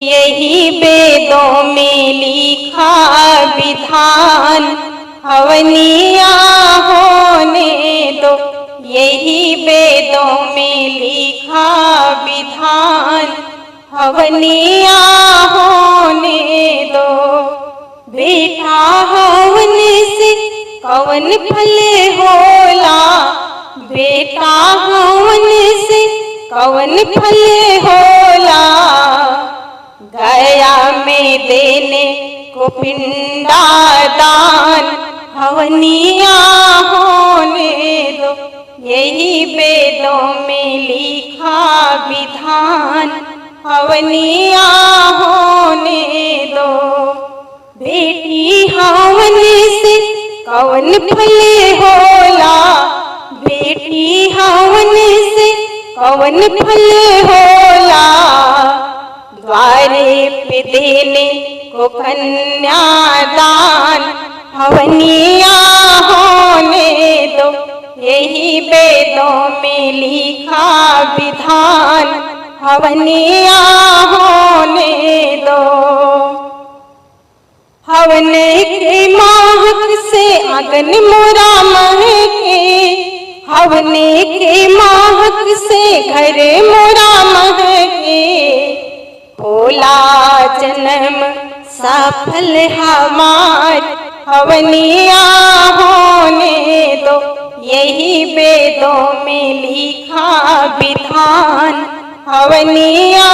यही वेदों में लिखा विधान, हवनिया होने दो। यही वेदों में लिखा विधान, हवनिया होने दो। बेटा हवन से कवन फल होला, बेटा हवन से कवन फल होला। गया में देने को पिंडा दान, हवनिया होने दो। यही वेदों में लिखा विधान, हवनिया होने दो। बेटी हवन से कवन फल होला, बेटी हवन से कवन फल होला। द्वारे पे देने को कन्यादान, हवनिया होने दो। यही वेदों में लिखा विधान, हवनिया होने दो। हवन के महक से आंगन मोरा महके, हवन के महक से घर मोरा महके। होला जन्म सफल हमार, हवनिया होने दो। यही वेदों में लिखा विधान, हवनिया